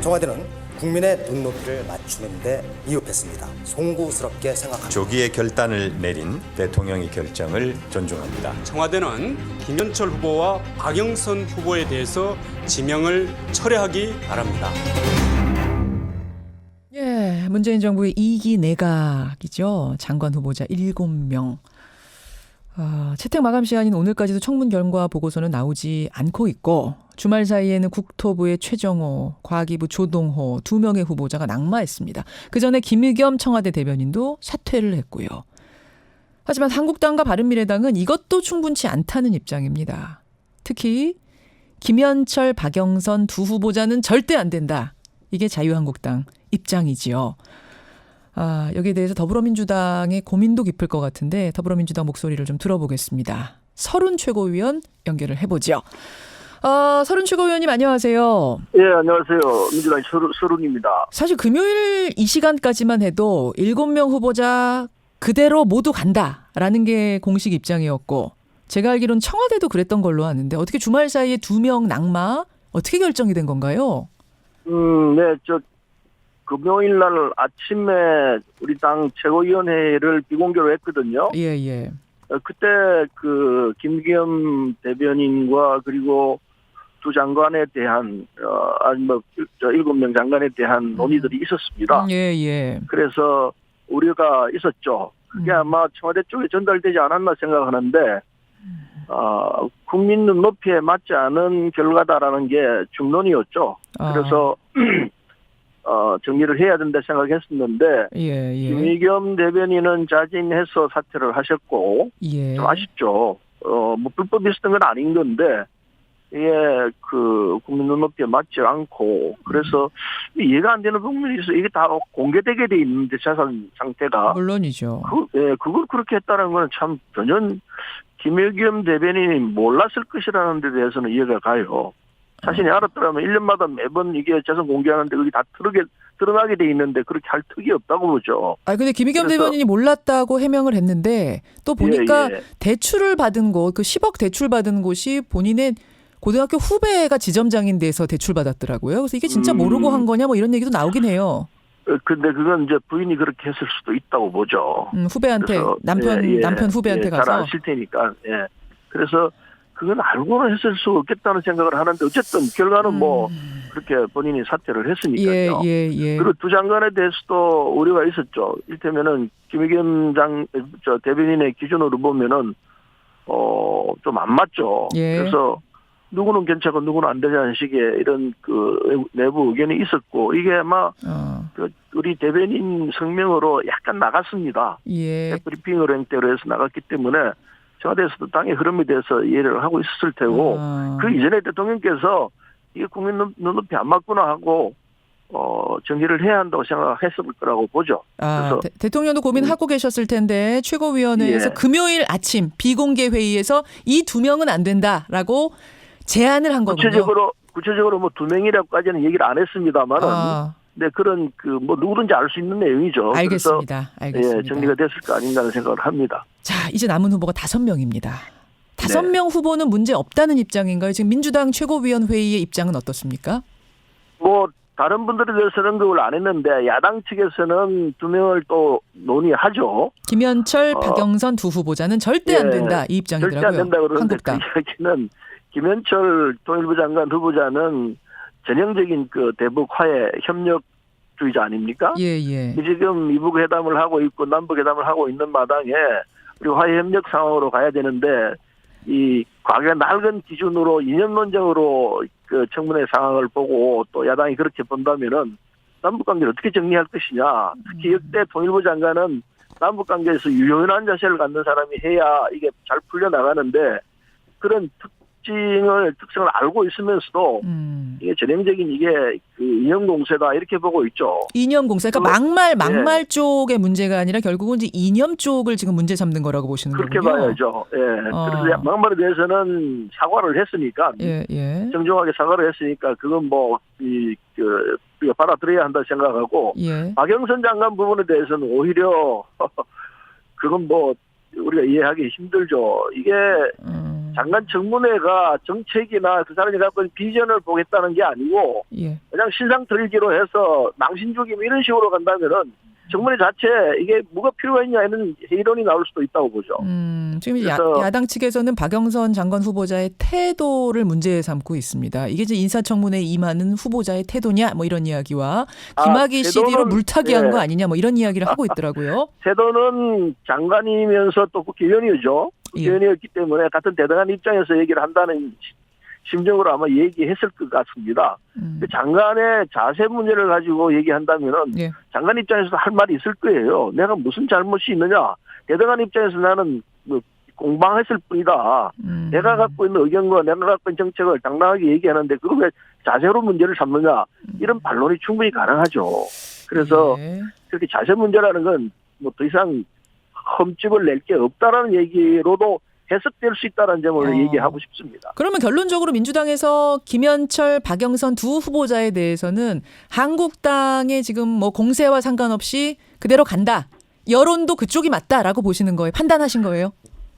청와대는 국민의 눈높이를 맞추는 데 이업했습니다. 송구스럽게 생각합니다. 조기에 결단을 내린 대통령의 결정을 존중합니다. 청와대는 김현철 후보와 박영선 후보에 대해서 지명을 철회하기 바랍니다. 예, 문재인 정부의 2기 내각이죠. 장관 후보자 7명. 채택 마감 시간인 오늘까지도 청문 결과 보고서는 나오지 않고 있고 주말 사이에는 국토부의 최정호, 과기부 조동호 2명의 후보자가 낙마했습니다. 그전에 김의겸 청와대 대변인도 사퇴를 했고요. 하지만 한국당과 바른미래당은 이것도 충분치 않다는 입장입니다. 특히 김현철, 박영선 두 후보자는 절대 안 된다. 이게 자유한국당 입장이지요. 여기에 대해서 더불어민주당의 고민도 깊을 것 같은데 더불어민주당 목소리를 좀 들어보겠습니다. 서른 최고위원 연결을 해보죠. 서른 최고위원님 안녕하세요. 예, 안녕하세요. 민주당 서른입니다. 사실 금요일 이 시간까지만 해도 7명 후보자 그대로 모두 간다라는 게 공식 입장이었고 제가 알기로는 청와대도 그랬던 걸로 아는데 어떻게 주말 사이에 2명 낙마 어떻게 결정이 된 건가요? 네, 금요일 날 아침에 우리 당 최고위원회를 비공개로 했거든요. 예. 그때 김기현 대변인과 그리고 두 장관에 대한 7명 장관에 대한 논의들이 있었습니다. 예. 그래서 우려가 있었죠. 그게 아마 청와대 쪽에 전달되지 않았나 생각하는데 국민 눈높이에 맞지 않은 결과다라는 게 중론이었죠. 그래서 정리를 해야 된다 생각했었는데 예. 김의겸 대변인은 자진해서 사퇴를 하셨고 좀 아쉽죠. 불법이 있었던 건 아닌 건데 이게 국민 눈높이에 맞지 않고 그래서 이해가 안 되는 부분이 있어. 이게 다 공개되게 돼 있는데 자산 상태가 물론이죠. 그걸 그렇게 했다는 건 참 전혀 김의겸 대변인이 몰랐을 것이라는 데 대해서는 이해가 가요. 자신이 알았더라면 1년마다 매번 이게 재산 공개하는데 그게 다 드러나게 돼 있는데 그렇게 할 턱이 없다고 보죠. 근데 김의겸 대변인이 몰랐다고 해명을 했는데 또 보니까 대출을 받은 곳, 10억 대출 받은 곳이 본인의 고등학교 후배가 지점장인 데서 대출 받았더라고요. 그래서 이게 진짜 모르고 한 거냐 뭐 이런 얘기도 나오긴 해요. 근데 그건 이제 부인이 그렇게 했을 수도 있다고 보죠. 후배한테 남편 후배한테 가서 잘 아실 테니까. 그래서 그건 알고는 했을 수 없겠다는 생각을 하는데 어쨌든 결과는 그렇게 본인이 사퇴를 했으니까요. 예. 그리고 두 장관에 대해서도 우려가 있었죠. 이를테면은 김의겸 대변인의 기준으로 보면은 좀 안 맞죠. 그래서 누구는 괜찮고 누구는 안 되냐는 식의 이런 내부 의견이 있었고 이게 아마 우리 대변인 성명으로 약간 나갔습니다. 브리핑을 행태로 해서 나갔기 때문에 청와대에서도 당의 흐름에 대해서 이해를 하고 있었을 테고 그 이전에 대통령께서 이게 국민 눈높이 안 맞구나 하고 정리를 해야 한다고 생각했을 거라고 보죠. 그래서 대통령도 고민하고 계셨을 텐데 최고위원회에서 금요일 아침 비공개 회의에서 이 2명은 안 된다라고 제안을 한 거군요. 구체적으로 2명이라고까지는 얘기를 안 했습니다만은 네, 그런 누구든지 알 수 있는 내용이죠. 알겠습니다. 그래서 정리가 됐을 거 아닌가 하는 생각을 합니다. 자, 이제 남은 후보가 5명입니다. 5명 후보는 문제 없다는 입장인가요? 지금 민주당 최고위원회의의 입장은 어떻습니까? 다른 분들에 대해서는 그걸 안 했는데 야당 측에서는 2명을 또 논의하죠. 김현철, 박영선 두 후보자는 절대 안 된다 이 입장이더라고요. 절대 안 된다 그러는데 한국당. 그 이야기는 김현철 통일부 장관 후보자는 전형적인 대북 화해 협력주의자 아닙니까? 예. 지금 미북 회담을 하고 있고 남북 회담을 하고 있는 마당에 우리 화해 협력 상황으로 가야 되는데 이 과거 낡은 기준으로 이념 논쟁으로 청문회 상황을 보고 또 야당이 그렇게 본다면은 남북 관계를 어떻게 정리할 것이냐. 특히 역대 통일부 장관은 남북 관계에서 유연한 자세를 갖는 사람이 해야 이게 잘 풀려 나가는데 그런 특성을 알고 있으면서도 이게 전형적인 이게 이념 공세다 이렇게 보고 있죠. 이념 공세. 그러니까 막말 쪽의 문제가 아니라 결국은 이제 이념 쪽을 지금 문제 삼는 거라고 보시는 거군요. 그렇게 봐야죠. 그래서 막말에 대해서는 사과를 했으니까 정중하게 사과를 했으니까 그건 우리가 받아들여야 한다 생각하고 박영선 장관 부분에 대해서는 오히려 그건 우리가 이해하기 힘들죠. 이게 장관 청문회가 정책이나 그 사람이 갖고 있는 비전을 보겠다는 게 아니고 예. 그냥 신상 털기로 해서 망신 주기 뭐 이런 식으로 간다면은 청문회 자체 이게 뭐가 필요가 있냐는 회의론이 나올 수도 있다고 보죠. 지금 그래서 야당 측에서는 박영선 장관 후보자의 태도를 문제 삼고 있습니다. 이게 이제 인사청문회에 임하는 후보자의 태도냐 뭐 이런 이야기와 김학의 CD로 물타기한 거 아니냐 뭐 이런 이야기를 하고 있더라고요. 태도는 장관이면서 또 국회의원이죠. 국회의원이었기 때문에 같은 대등한 입장에서 얘기를 한다는 심정으로 아마 얘기했을 것 같습니다. 장관의 자세 문제를 가지고 얘기한다면은 예. 장관 입장에서도 할 말이 있을 거예요. 내가 무슨 잘못이 있느냐. 대등한 입장에서 나는 뭐 공방했을 뿐이다. 내가 갖고 있는 의견과 내가 갖고 있는 정책을 당당하게 얘기하는데 그걸 왜 자세로 문제를 삼느냐. 이런 반론이 충분히 가능하죠. 그래서 그렇게 자세 문제라는 건 뭐 더 이상 흠집을 낼 게 없다라는 얘기로도 해석될 수 있다는 점을 얘기하고 싶습니다. 그러면 결론적으로 민주당에서 김현철, 박영선 두 후보자에 대해서는 한국당의 지금 뭐 공세와 상관없이 그대로 간다. 여론도 그쪽이 맞다라고 보시는 거예요? 판단하신 거예요?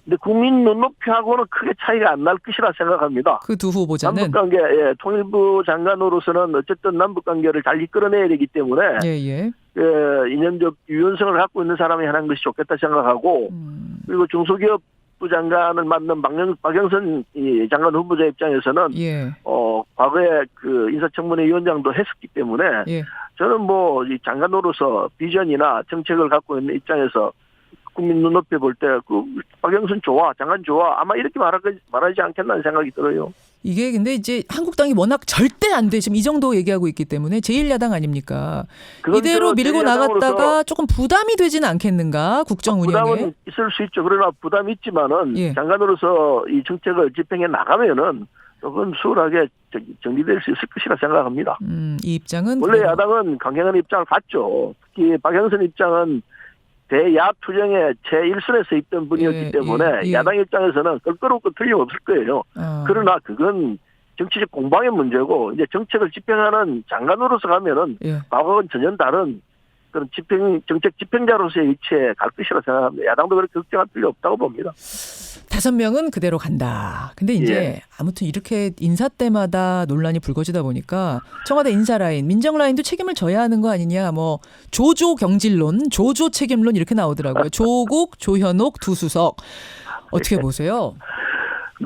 근데 국민 눈높이하고는 크게 차이가 안 날 것이라 생각합니다. 그 두 후보자는? 남북관계, 예, 통일부 장관으로서는 어쨌든 남북관계를 잘 이끌어내야 되기 때문에 이념적 유연성을 갖고 있는 사람이 하는 것이 좋겠다 생각하고 그리고 중소기업부 장관을 맡는 박영선 장관 후보자 입장에서는 과거에 그 인사청문회 위원장도 했었기 때문에 저는 뭐 이 장관으로서 비전이나 정책을 갖고 있는 입장에서 국민 눈높이 볼 때 그 박영선 좋아, 장관 좋아 아마 이렇게 말하지 않겠나는 생각이 들어요. 이게 근데 이제 한국당이 워낙 절대 안 돼. 지금 이 정도 얘기하고 있기 때문에 제1야당 아닙니까? 이대로 밀고 나갔다가 조금 부담이 되지는 않겠는가? 국정 운영에. 부담은 있을 수 있죠. 그러나 부담이 있지만은 장관으로서 이 정책을 집행해 나가면은 조금 수월하게 정리될 수 있을 것이라 생각합니다. 이 입장은 원래 야당은 강경한 입장을 갖죠. 특히 박영선 입장은 대야 투쟁의 제1선에서 있던 분이었기 때문에 야당 입장에서는 껄끄럽고 틀림없을 거예요. 그러나 그건 정치적 공방의 문제고 이제 정책을 집행하는 장관으로서 가면은 과거와는 전혀 다른 그런 정책 집행자로서의 위치에 갈 것이라 생각합니다. 야당도 그렇게 걱정할 필요 없다고 봅니다. 5명은 그대로 간다. 근데 이제 아무튼 이렇게 인사 때마다 논란이 불거지다 보니까 청와대 인사 라인, 민정 라인도 책임을 져야 하는 거 아니냐. 뭐 조조 경질론, 조조 책임론 이렇게 나오더라고요. 조국, 조현옥 두 수석. 어떻게 보세요?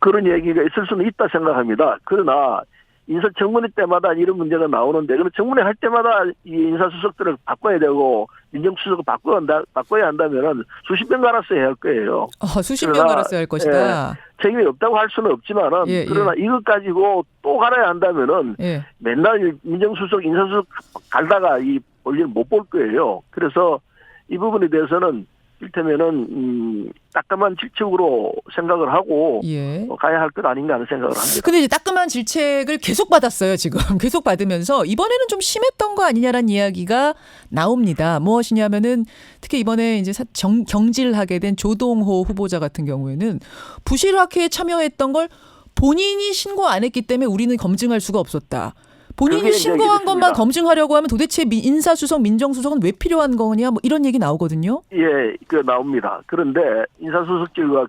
그런 얘기가 있을 수는 있다 생각합니다. 그러나 인사청문회 때마다 이런 문제가 나오는데 그럼 청문회 할 때마다 이 인사수석들을 바꿔야 되고 민정수석을 바꿔야 한다면은 수십 명 갈았어야 할 거예요. 수십 명 갈았어야 할 것이다. 책임이 없다고 할 수는 없지만은 그러나 이것 가지고 또 갈아야 한다면은 맨날 민정수석, 인사수석 갈다가 이 볼일 못 볼 거예요. 그래서 이 부분에 대해서는 일테면은 따끔한 질책으로 생각을 하고 가야 할 것 아닌가 하는 생각을 합니다. 근데 이제 따끔한 질책을 계속 받았어요. 지금 계속 받으면서 이번에는 좀 심했던 거 아니냐라는 이야기가 나옵니다. 무엇이냐면은 특히 이번에 이제 경질하게 된 조동호 후보자 같은 경우에는 부실학회에 참여했던 걸 본인이 신고 안 했기 때문에 우리는 검증할 수가 없었다. 본인이 신고한 것만 검증하려고 하면 도대체 인사수석, 민정수석은 왜 필요한 거냐 뭐 이런 얘기 나오거든요. 그 나옵니다. 그런데 인사수석실과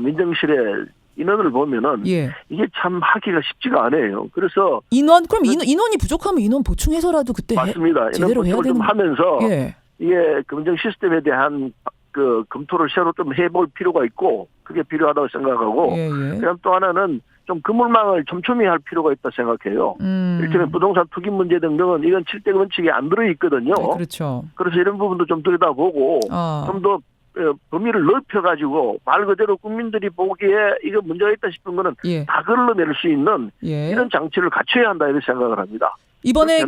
민정실의 인원을 보면은 이게 참 하기가 쉽지가 않아요. 그래서 인원이 부족하면 인원 보충해서라도 그때 맞습니다. 제대로 해야 되는 좀 하면서 이게 검증 시스템에 대한 그 검토를 새로 좀 해볼 필요가 있고 그게 필요하다고 생각하고 그다음 또 하나는 좀 그물망을 촘촘히 할 필요가 있다 생각해요. 일종의 부동산 투기 문제 등등은 이건 7대 원칙에 안 들어있거든요. 그렇죠. 그래서 이런 부분도 좀 들여다보고 좀 더 범위를 넓혀가지고 말 그대로 국민들이 보기에 이거 문제가 있다 싶은 거는 다 걸러낼 수 있는 이런 장치를 갖춰야 한다 이렇게 생각을 합니다. 이번에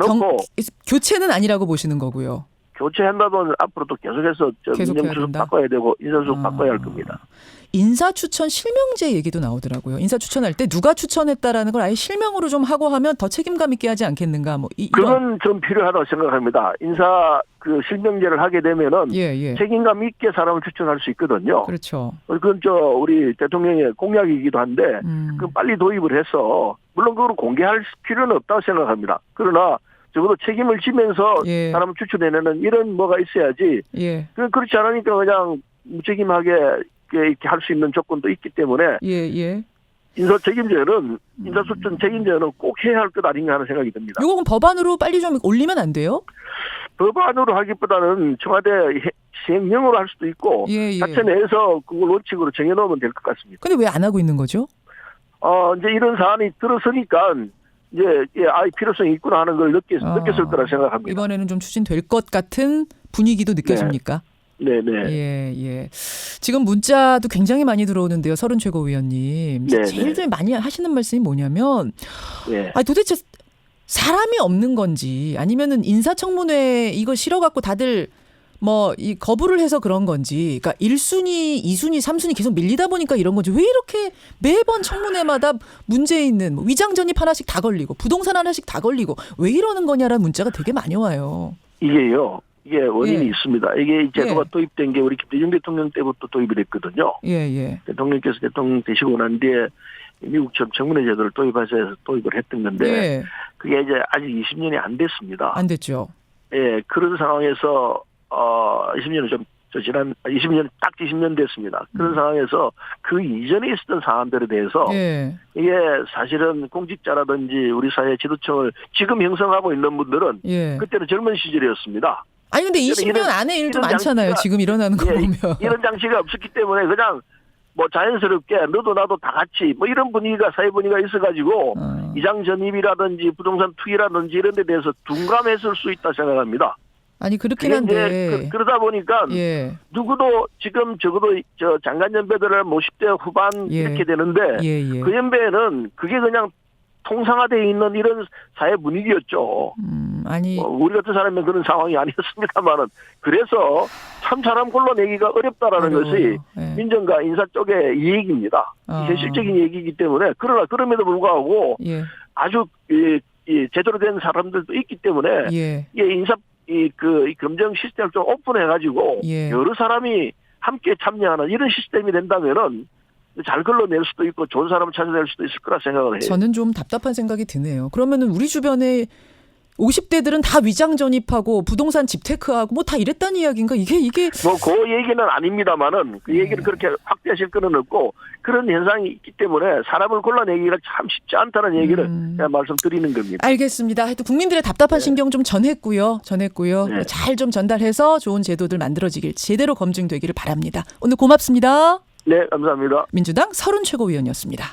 교체는 아니라고 보시는 거고요. 교체한다면 앞으로도 계속해서 민정수석 바꿔야 되고 인사수석 바꿔야 할 겁니다. 인사추천 실명제 얘기도 나오더라고요. 인사추천할 때 누가 추천했다라는 걸 아예 실명으로 좀 하고 하면 더 책임감 있게 하지 않겠는가. 뭐 그건 좀 필요하다고 생각합니다. 인사 그 실명제를 하게 되면은 책임감 있게 사람을 추천할 수 있거든요. 그렇죠. 그건 우리 대통령의 공약이기도 한데 그 빨리 도입을 해서 물론 그걸 공개할 필요는 없다고 생각합니다. 그러나 적어도 책임을 지면서 사람을 추천해내는 이런 뭐가 있어야지. 그렇지 않으니까 그냥 무책임하게 이렇게 할 수 있는 조건도 있기 때문에 인사 수준 책임제는 꼭 해야 할 것 아닌가 하는 생각이 듭니다. 이거 그럼 법안으로 빨리 좀 올리면 안 돼요? 법안으로 하기보다는 청와대 시행령으로 할 수도 있고 자체 내에서 그걸 원칙으로 정해놓으면 될 것 같습니다. 근데 왜 안 하고 있는 거죠? 이제 이런 사안이 들어서니까 이제 필요성이 있구나 하는 걸 느꼈을 거라 생각합니다. 이번에는 좀 추진될 것 같은 분위기도 느껴집니까? 네네. 예. 지금 문자도 굉장히 많이 들어오는데요. 서른 최고위원님. 제일 많이 하시는 말씀이 뭐냐면, 도대체 사람이 없는 건지 아니면은 인사청문회 이거 싫어갖고 다들 이 거부를 해서 그런 건지, 그러니까 1순위, 2순위, 3순위 계속 밀리다 보니까 이런 건지, 왜 이렇게 매번 청문회마다 문제 있는 위장 전입 하나씩 다 걸리고 부동산 하나씩 다 걸리고 왜 이러는 거냐라는 문자가 되게 많이 와요. 이게 원인이 있습니다. 이게 이 제도가 도입된 게 우리 김대중 대통령 때부터 도입이 됐거든요. 대통령께서 대통령 되시고 난 뒤에 미국처럼 청문회 제도를 도입해서 도입을 했던 건데 그게 이제 아직 20년이 안 됐습니다. 안 됐죠. 그런 상황에서 20년은 지난 20년 딱 20년 됐습니다. 그런 상황에서 그 이전에 있었던 사안들에 대해서 이게 사실은 공직자라든지 우리 사회 지도층을 지금 형성하고 있는 분들은 그때는 젊은 시절이었습니다. 아니 근데 20년 안에 일도 많잖아요. 지금 일어나는 거 보면. 이런 장치가 없었기 때문에 그냥 자연스럽게 너도 나도 다 같이 이런 분위기가 사회 분위기가 있어가지고 이장 전입이라든지 부동산 투기라든지 이런 데 대해서 둔감했을 수 있다 생각합니다. 아니 그렇긴 한데 그러다 보니까 누구도 지금 적어도 장관 연배들은 50대 후반 이렇게 되는데 그 연배에는 그게 그냥 통상화되어 있는 이런 사회 분위기였죠. 우리 같은 사람은 그런 상황이 아니었습니다만은 그래서 참 사람 골라내기가 어렵다라는 것이 민정과 인사 쪽의 이익입니다. 현실적인 얘기이기 때문에 그럼에도 불구하고 아주 제대로 된 사람들도 있기 때문에 인사 이 검정 시스템을 좀 오픈해가지고 여러 사람이 함께 참여하는 이런 시스템이 된다면은 잘 걸러낼 수도 있고 좋은 사람을 찾아낼 수도 있을 거라 생각을 해요. 저는 좀 답답한 생각이 드네요. 그러면은 우리 주변에 50대들은 다 위장 전입하고 부동산 집테크하고 다 이랬다는 이야기인가? 이게 그 얘기는 아닙니다만은 그 얘기를 그렇게 확대하실 거는 없고 그런 현상이 있기 때문에 사람을 골라내기가 참 쉽지 않다는 얘기를 그냥 말씀드리는 겁니다. 알겠습니다. 하여튼 국민들의 답답한 신경 좀 전했고요. 잘 좀 전달해서 좋은 제도들 만들어지길 제대로 검증되기를 바랍니다. 오늘 고맙습니다. 네, 감사합니다. 민주당 서른 최고위원이었습니다.